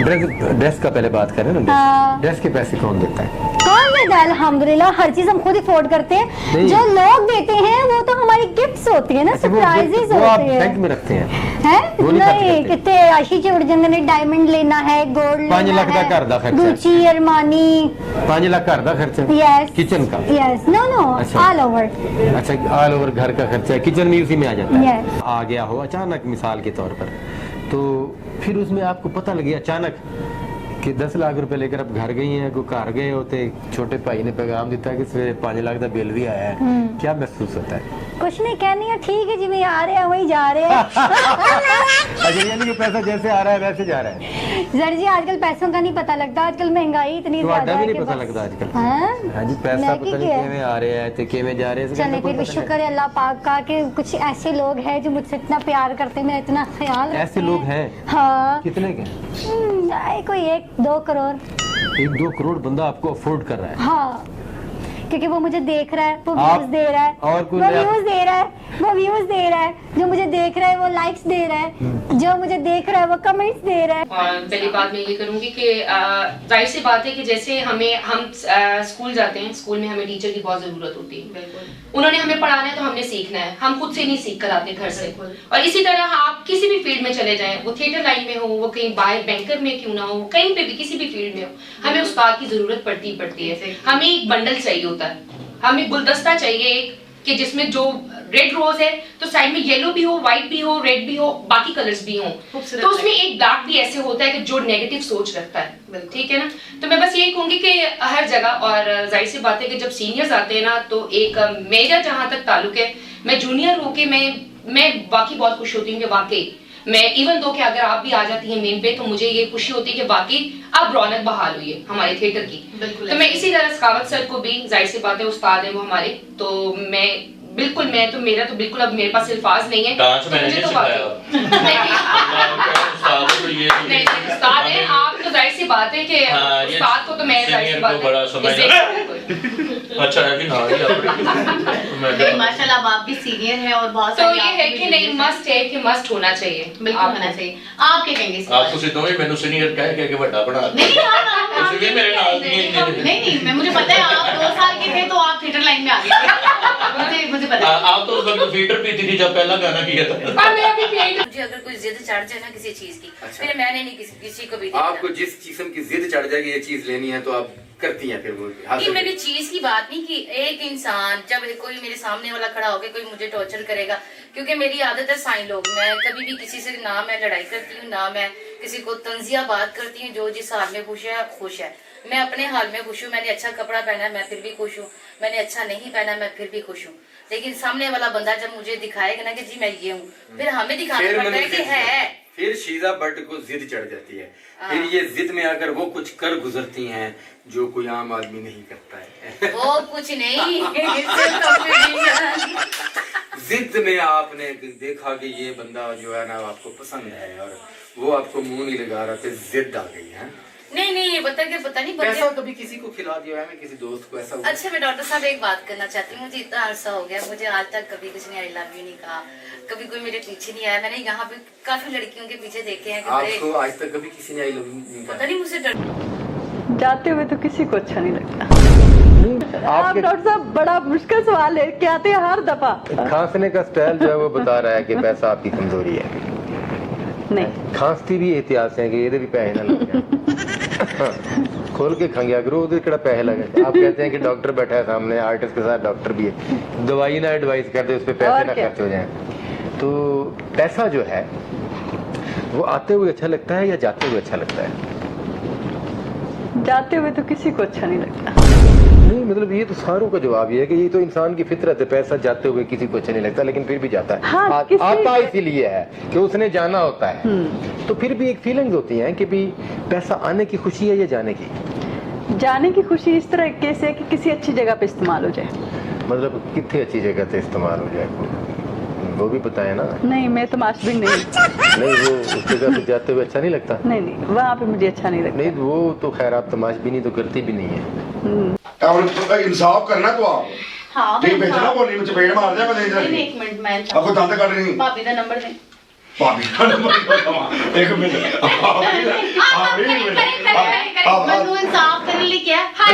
Dress का पहले बात करें ना। हाँ। ड्रेस के पैसे कौन देता है? कौन देता है? अल्हम्दुलिल्लाह हर चीज हम खुद अफोर्ड करते हैं। जो लोग देते हैं वो तो हमारी गिफ्ट्स होती है ना, सरप्राइजेस वो आप होती है। बैंक में रखते हैं? हैं? नहीं, कितने आशी चुड़ जाते ने, डायमंड लेना है, गोल्ड 5 लाख का घर दा खर्चा, गुची, अरमानी। 5 लाख घर दा खर्चा? यस। किचन का? Yes. No no, all over. अच्छा, ऑल ओवर घर का खर्चा है, किचन भी उसी में आ जाता है। Yes. आ गया हो अचानक मिसाल के तौर पर, तो फिर उसमें आपको पता लगे अचानक कि 10 लाख रुपए लेकर आप घर गई हैं, कोई घर गए होते, छोटे भाई ने पैगाम दिता कि सवेरे 5 लाख का बिल भी आया है, क्या महसूस होता है? कुछ नहीं, कहनी है ठीक है जी, मैं आ रहे हैं वही जा रहे हैं। अच्छा, यानी कि पैसा जैसे आ रहा है वैसे जा रहा है। सर जी आजकल पैसों का नहीं पता लगता, आजकल महंगाई इतनी तो ज्यादा भी है नहीं कि पता बस- लगता आजकल। हाँ जी, पैसा पता नहीं किਵੇਂ आ रहे हैं, किਵੇਂ जा रहे हैं। चले फिर भी शुक्र है अल्लाह पाक का कि कुछ ऐसे लोग हैं जो मुझसे इतना प्यार करते हैं, मेरा इतना ख्याल रखते ऐसे हैं। लोग हैं? हाँ। कितने के? कोई 1-2 करोड़। 1-2 करोड़ बंदा आपको अफोर्ड कर रहा है? हाँ, क्योंकि वो मुझे देख रहा है, वो आप- व्यूज दे रहा है, और कोई वो नया- व्यूज दे रहा है, वो व्यूज दे रहा है, जो मुझे देख रहा है वो लाइक्स दे रहा है, जो मुझे देख रहा है वो कमेंट्स दे रहा है। और पहली बात मैं ये करूंगी कि जाहिर सी बात है कि जैसे हम स्कूल जाते हैं, स्कूल में हमें टीचर की बहुत जरूरत होती है। उन्होंने हमें पढ़ाना है तो हमने सीखना है, हम खुद से नहीं सीख कर आते घर से। और इसी तरह आप किसी भी फील्ड में चले जाएं, वो थिएटर लाइन में हो, वो कहीं बाहर बैंकर में क्यों ना हो, कहीं पे भी किसी भी फील्ड में हो, हमें उस्ताद की जरूरत पड़ती है। हमें एक बंडल चाहिए होता है, हमें गुलदस्ता चाहिए एक, कि जिसमें जो रेड रोज है तो साइड में येलो भी हो, व्हाइट भी हो, रेड भी हो, बाकी कलर्स भी हो, तो उसमें एक डार्क भी ऐसे होता है कि जो नेगेटिव सोच रखता है। ठीक है ना? तो मैं बस यही कहूंगी कि हर जगह, और जाहिर सी बात है कि जब सीनियर्स आते हैं ना, तो एक मेरा जहां तक ताल्लुक है, मैं जूनियर होके मैं बाकी बहुत खुश होती हूँ कि वाकई मैं, इवन दो कि अगर आप भी आ जाती हैं मेन पे, तो मुझे ये खुशी होती है कि वाकई अब रौनक बहाल हुई है हमारे थिएटर की। तो मैं इसी तरह सखावत सर को भी, जाहिर सी बात है उस्ताद है वो हमारे, तो मैं बिल्कुल, मेरा तो बिल्कुल अब मेरे पास अल्फाज नहीं है। डांस तो मैंने मुझे नहीं तो सिखाया। नहीं, उस्ताद है आप, तो जाहिर सी बात है कि उस्ताद को तो मैं जाहिर सी बात है। अच्छा है कि ना ही नहीं, माशाल्लाह आप भी सीनियर हैं और बहुत तो ये है कि नहीं, मस्ट है कि मस्ट होना चाहिए, बिल्कुल होना चाहिए। आप क्या कहेंगे इस आपको सिद्धों में मैंने सीनियर कह के बड़ा बना नहीं, उसी में मेरे नाल नहीं, मैं मुझे पता है आप 2 साल के थे तो आप थिएटर लाइन में आ गए। मुझे पता है। आप तो उस वक्त थिएटर पीती थी जब पहला गाना किया था। मुझे अगर कोई जिद चढ़ जाए ना किसी चीज की, फिर मैंने नहीं किसी को भी आपको जिस किस्म की जिद चढ़ जाएगी ये चीज लेनी है तो आप करती हैं, फिर वो ये मेरी चीज की बात नहीं कि एक इंसान जब कोई मेरे सामने वाला खड़ा होकर कोई मुझे टॉर्चर करेगा, क्योंकि मेरी आदत है साईं लोग, मैं कभी भी किसी से ना मैं लड़ाई करती हूँ, ना मैं किसी को तंजिया बात करती हूँ। जो जिस हाल में खुश है, मैं अपने हाल में खुश हूँ। मैंने अच्छा कपड़ा पहना है, मैं फिर भी खुश हूँ। मैंने अच्छा नहीं पहना, मैं फिर भी खुश हूँ। लेकिन सामने वाला बंदा जब मुझे दिखाएगा ना कि जी मैं ये हूँ, फिर हमें दिखाना पड़ता है कि है। फिर शीजा भट्ट को जिद चढ़ जाती है, फिर ये जिद में आकर वो कुछ कर गुजरती हैं जो कोई आम आदमी नहीं करता है। वो कुछ नहीं जिद में आपने देखा कि ये बंदा जो है ना आपको पसंद है और वो आपको मुंह नहीं लगा रहा, तो जिद आ गई है। नहीं पता नहीं पैसा कभी किसी को खिला दिया है, किसी दोस्त को ऐसा हुआ? अच्छा, मैं डॉक्टर साहब एक बात करना चाहती हूँ। मुझे इतना अरसा हो गया, मुझे आज तक कभी किसी ने आई लव यू नहीं कहा, कभी कोई मेरे पीछे नहीं आया। मैंने यहाँ पे काफी लड़कियों के पीछे देखे हैं। आपको आज तक कभी किसी ने आई लव यू नहीं कहा? पता नहीं, मुझे डर जाते हुए तो किसी को अच्छा नहीं लगता। आप डॉक्टर साहब बड़ा मुश्किल सवाल है, क्या आते हैं हर दफा। खांसने का स्टाइल जो है वो बता रहा है कि पैसा आपकी कमजोरी है। नहीं, खांसती भी एहतियात है कि ये भी पैसे ना लग जाए। खोल के खंगिया करो, उधर पैसे लगे। आप कहते हैं कि डॉक्टर बैठा है सामने, आर्टिस्ट के साथ डॉक्टर भी है, दवाई ना एडवाइस कर दे, उस पर पैसे ना खर्च हो जाए। तो पैसा जो है वो आते हुए अच्छा लगता है या जाते हुए अच्छा लगता है? जाते हुए तो किसी को अच्छा नहीं लगता। नहीं, मतलब ये तो सारों का जवाब ये है कि ये तो इंसान की फितरत है, पैसा जाते हुए किसी को अच्छा नहीं लगता, लेकिन फिर भी जाता है। हाँ, आता इसीलिए है कि उसने जाना होता है। तो फिर भी एक फीलिंग्स होती हैं कि भी पैसा आने की खुशी है या जाने की? जाने की खुशी इस तरह से कि किसी अच्छी जगह पे इस्तेमाल हो जाए। मतलब कितनी अच्छी जगह पे इस्तेमाल हो जाए वो भी बताए ना। नहीं, मैं तमाशबीन नहीं। नहीं, वो उस जगह पे जाते हुए अच्छा नहीं लगता? नहीं, वहाँ पे मुझे अच्छा नहीं लगता। नहीं, वो तो खैर आप तमाशबीनी तो करती भी नहीं है। इंसाफ करना तो आप हाँ, ठीक भेजना, बोली में चपेट मार दिया मैं इधर। एक मिनट, मैं आपको दांत काट रही भाभी का नंबर दें। भाभी का नंबर एक मिनट,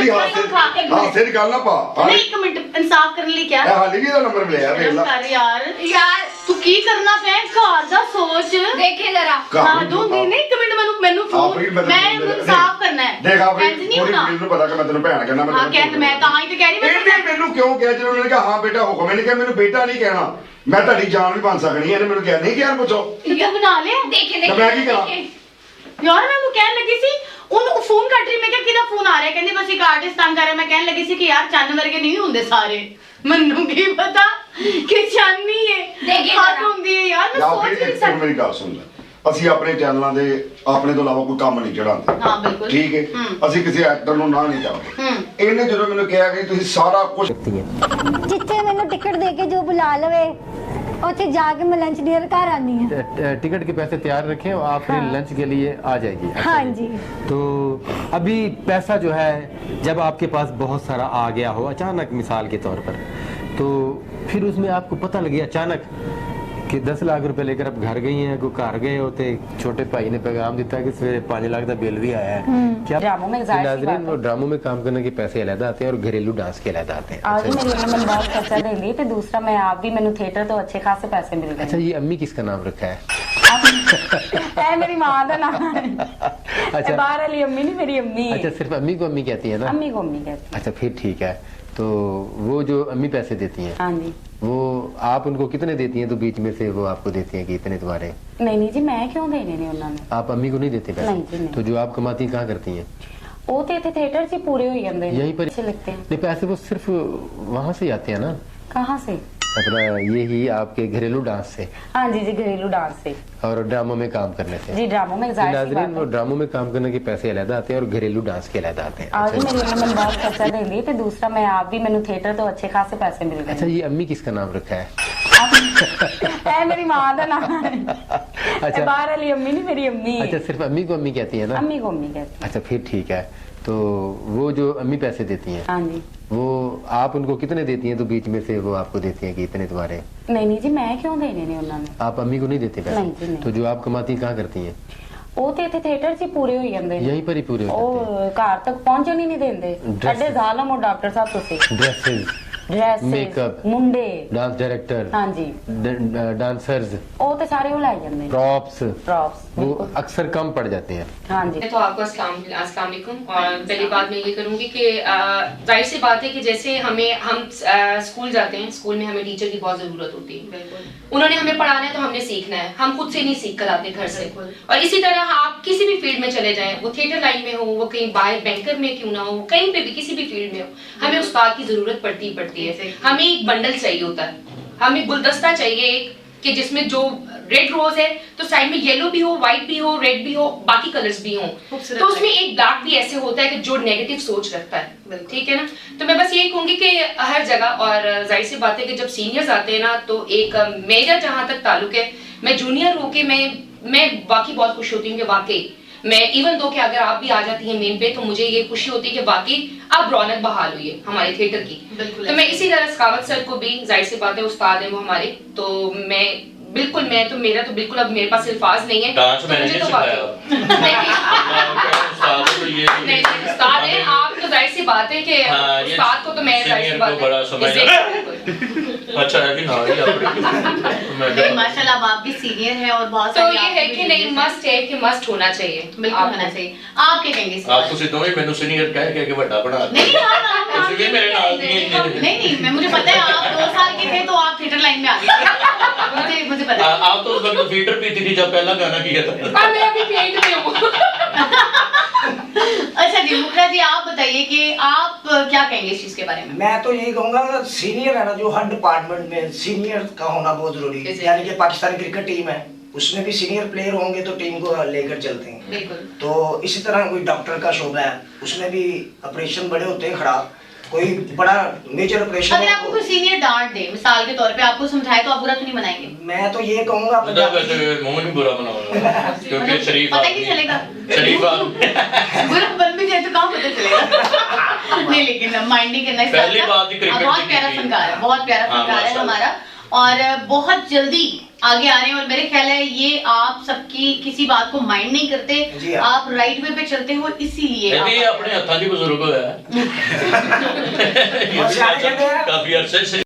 ਨਹੀਂ ਹਾਸੇ ਦੀ ਗੱਲ ਨਾ ਪਾ नहीं एक मिनट इंसाफ करने लिए क्या ਇਹ ਹਾਲੀ ਵੀ ਦਾ ਨੰਬਰ ਮਿਲਿਆ ਵੇਖ ਲਾ कर यार तू की करना पे घर दा सोच देखे जरा हाँ दूंगी नहीं एक मिनट मैनू फोन मैं इंसाफ करना है ਦੇਖ ਆਪਣੀ इंज नहीं ਪੂਰੀ होना ਫੀਲ ਨੂੰ ਪਤਾ ਕਿ ਮੈਂ ਤੈਨੂੰ ਭੈਣ ਕਹਿਣਾ हाँ कह मैं तां ही तो कह रही ਇਹਨੇ ਮੈਨੂੰ ਕਿਉਂ ਕਿਹਾ ਜਦੋਂ ਉਹਨੇ ਕਿਹਾ ਹਾਂ ਬੇਟਾ ਹੁਕਮ ਇਹਨੇ ਕਿਹਾ ਮੈਨੂੰ ਬੇਟਾ ਨਹੀਂ ਕਹਿਣਾ ਮੈਂ ਤੁਹਾਡੀ ਜਾਨ ਵੀ ਬਣ ਸਕਣੀ ਇਹਨੇ ਮੈਨੂੰ ਕਿਹਾ ਨਹੀਂ ਕਿਹਾ ਪੁੱਛੋ मैं बना ले देखे तो मैं की करा? यार मैं कहन लगी सी ਉਹਨੂੰ ਫੋਨ ਕੱਟ ਰਹੀ ਮੈਂ ਕਿਹਾ ਕਿਹਦਾ ਫੋਨ ਆ ਰਿਹਾ ਕਹਿੰਦੇ ਬਸ ਇੱਕ ਆਰਟਿਸਟ ਤੰਗ ਕਰ ਰਿਹਾ ਮੈਂ ਕਹਿਣ ਲੱਗੀ ਸੀ ਕਿ ਯਾਰ ਚੰਨ ਵਰਗੇ ਨਹੀਂ ਹੁੰਦੇ ਸਾਰੇ ਮੈਨੂੰ ਕੀ ਪਤਾ ਕਿ ਚੰਨ ਨਹੀਂ ਹੈ ਦੇਖੇ ਹੱਥ ਜਰਾ। ਹੁੰਦੀ ਹੈ ਯਾਰ ਮੈਂ ਜਾਂ ਸੋਚ ਫਿਰ ਨਹੀਂ ਇੱਕ ਸਕਦੀ ਮੇਰੀ ਗੱਲ ਸੁਣ ਲੈ ਅਸੀਂ ਆਪਣੇ ਚੈਨਲਾਂ ਦੇ ਆਪਣੇ ਤੋਂ ਇਲਾਵਾ ਕੋਈ ਕੰਮ ਨਹੀਂ ਚੜਾਉਂਦੇ ਹਾਂ ਬਿਲਕੁਲ ਠੀਕ ਹੈ ਅਸੀਂ ਕਿਸੇ ਐਕਟਰ ਨੂੰ ਨਾ ਨਹੀਂ ਚਾਹਦੇ ਇਹਨੇ ਜਦੋਂ ਮੈਨੂੰ ਕਿਹਾ ਕਿ ਤੁਸੀਂ ਸਾਰਾ ਕੁਝ जिथे मैंने टिकट दे के जो बुला लवे उथे जाके मैं लंच डिनर घर आनी है। टिकट के पैसे तैयार रखें और आप फिर लंच के लिए आ जाएगी। अच्छा हाँ जी। तो अभी पैसा जो है जब आपके पास बहुत सारा आ गया हो अचानक मिसाल के तौर पर तो फिर उसमें आपको पता लगे अचानक कि 10 लाख रुपए लेकर आप घर गई हैं कोई घर गए होते छोटे भाई ने पैगाम दिता कि सवेरे 5 लाख का बिल भी आया है क्या ड्रामों में जाहिर सी नाज़रीन बात वो ड्रामों में काम करने के पैसे अलग आते हैं और घरेलू डांस के अलग आते हैं। आज मेरी अम्मी मैंने बहुत खर्चा दे दी ते दूसरा मैं आप भी मैंने थिएटर तो अच्छे खासे पैसे मिल अच्छा गए ये अम्मी किसका नाम रखा है? ए मेरी माँ का नाम है अच्छा बाहर वाली अम्मी नहीं मेरी अम्मी अच्छा सिर्फ अम्मी को अम्मी कहती है ना? अम्मी को अम्मी कहती अच्छा फिर ठीक है। तो वो जो अम्मी पैसे देती हैं हाँ जी वो आप उनको कितने देती हैं तो बीच में से वो आपको देती हैं कि इतने तुम्हारे नहीं जी मैं क्यों देने नहीं उन्होंने आप अम्मी को नहीं देते पैसे? नहीं जी, नहीं। तो जो आप कमाती हैं कहाँ करती हैं? वो तो इतने थिएटर से पूरे हो जाते हैं यहीं पर अच्छे लगते हैं नहीं पैसे वो सिर्फ वहाँ से आते हैं ना कहाँ से अपना यही आपके घरेलू डांस से हाँ जी जी घरेलू डांस से और ड्रामों में काम करने से। जी ड्रामों में जाहिर सी नाज़रीन बात वो है ड्रामों में काम करने के पैसे अलग आते हैं और घरेलू डांस के अलग आते हैं। आज अच्छा, मेरी अम्मी मैंने बहुत खर्चा दे दी ते दूसरा मैं आप भी मैंने थिएटर तो अच्छे खासे पैसे मिल अच्छा गए ये अम्मी किसका नाम रखा है? ए मेरी माँ का नाम है अच्छा बाहर वाली अम्मी नहीं मेरी अम्मी अच्छा सिर्फ अम्मी को अम्मी कहती है ना? अम्मी को अम्मी कहती अच्छा फिर ठीक है। तो वो जो अम्मी पैसे देती हैं हाँ जी वो आप उनको कितने देती हैं तो बीच में से वो आपको देती हैं कि इतने तुम्हारे? नहीं जी मैं क्यों देने नहीं उन्होंने आप अम्मी को नहीं देते पैसे? नहीं जी, नहीं। तो जो आप कमाती हैं कहाँ करती हैं? वो तो इतने थिएटर से पूरे हो जाते हैं यहीं पर ही पूरे हो जाते ਉਹ ਘਰ ਤੱਕ ਪਹੁੰਚਣ ਹੀ ਨਹੀਂ ਦਿੰਦੇ Dresses। ਐਡੇ ਜ਼ਾਲਮ ਉਹ ਡਾਕਟਰ ਸਾਹਿਬ ਤੁਸੀਂ हैं ड्रेसेस ਡਰੈਸ Makeup। ਮੁੰਡੇ डांस डायरेक्टर ਹਾਂਜੀ डांसर्स ਉਹ ਤੇ ਸਾਰੇ ਉਹ ਲੈ ਜਾਂਦੇ ਨੇ प्रॉप्स ਪ੍ਰॉप्स वो अक्सर कम पड़ जाते हैं। ਹਾਂਜੀ तो आपको अस्सलाम वालेकुम। और पहली बात मैं ये करूंगी कि जाहिर सी बात है कि जैसे हम स्कूल जाते हैं स्कूल में हमें टीचर की बहुत जरूरत होती है। उन्होंने हमें पढ़ाना है तो हमने सीखना है हम खुद से नहीं सीख कर आते घर से। और इसी तरह आप किसी भी फील्ड में चले जाएं वो थिएटर लाइन में हो वो कहीं बाहर बैंकर में क्यों ना हो कहीं पे भी किसी भी फील्ड में हो हमें उस्ताद की जरूरत पड़ती है। हमें एक बंडल चाहिए होता है हमें गुलदस्ता चाहिए एक कि जिसमें जो रेड रोज है तो साइड में येलो भी हो व्हाइट भी हो रेड भी हो बाकी कलर्स भी हो तो उसमें एक डार्क भी ऐसे होता है कि जो नेगेटिव सोच रखता है। ठीक है ना। तो मैं बस यही कहूंगी कि हर जगह और जाहिर सी बात है कि जब सीनियर्स आते हैं ना तो एक मेरा जहां तक ताल्लुक है मैं जूनियर होके मैं बाकी बहुत खुश होती हूँ कि वाकई मैं इवन दो कि अगर आप भी आ जाती हैं मेन पे तो मुझे ये खुशी होती है कि बाकी अब रौनक बहाल हुई है हमारे थिएटर की। तो मैं इसी तरह सखावत सर को भी जाहिर सी बात है उस्ताद है वो हमारे तो मैं बिल्कुल मैं तो मेरा तो बिल्कुल अब मेरे पास अल्फाज नहीं है। डांस मैंने मुझे नहीं तो सिखाया। नहीं उस्ताद है आप तो जाहिर सी बात है कि उस्ताद को तो मैं जाहिर सी बात बड़ा है अच्छा है कि ना ही नहीं माशाल्लाह आप भी सीनियर हैं और बहुत तो सारी ये आपको है भी कि नहीं मस्ट है कि मस्ट होना चाहिए बिल्कुल होना चाहिए। आप क्या कहेंगे इस आप बारे ਤੁਸੀਂ ਦੋਵੇਂ ਮੈਨੂੰ ਸੀਨੀਅਰ ਕਹਿ ਕੇ ਵੱਡਾ ਬਣਾ में? नहीं हाँ, हाँ, हाँ, ਤੁਸੀਂ ਵੀ ਮੇਰੇ ਨਾਲ ਦੀ नहीं मैं मुझे पता है आप 2 साल के थे तो आप थिएटर लाइन में आ गए मुझे पता है। आप तो उस वक्त फीटर पीती थी जब पहला गाना किया था। मैं अभी पेट में हूँ। अच्छा जी मुखरा जी आप बताइए कि आप क्या कहेंगे इस चीज के बारे में? मैं तो यही कहूंगा सीनियर है ना जो हर डिपार्टमेंट में सीनियर का होना बहुत जरूरी है। यानी कि पाकिस्तानी क्रिकेट टीम है उसमें भी सीनियर प्लेयर होंगे तो टीम को लेकर चलते हैं। बिल्कुल। तो इसी तरह कोई डॉक्टर का शोबा है उसमें भी ऑपरेशन बड़े होते हैं खराब कोई बड़ा मेजर ऑपरेशन अगर आपको कोई सीनियर डांट दे मिसाल के तौर पे आपको समझाए तो आप बुरा तो नहीं बनाएंगे? मैं तो ये कहूंगा वैसे मुंह नहीं बुरा बनाऊंगा क्योंकि शरीफ पता ही नहीं चलेगा शरीफ आदमी बुरा बन भी जाए तो कहाँ पता चलेगा। नहीं लेकिन माइंड नहीं करना पहली बात ही क्रिकेट बहुत की प्यारा थी। फनकार है बहुत प्यारा हाँ, फनकार है माशाल्लाह। हमारा और बहुत जल्दी आगे आ रहे हैं और मेरे ख्याल है ये आप सबकी किसी बात को माइंड नहीं करते, जी हाँ। आप राइट वे पे चलते हो, इसीलिए ये भी आप- अपने हत्था दी बुजुर्ग होया और सियाने कहते हैं काफी अरसे से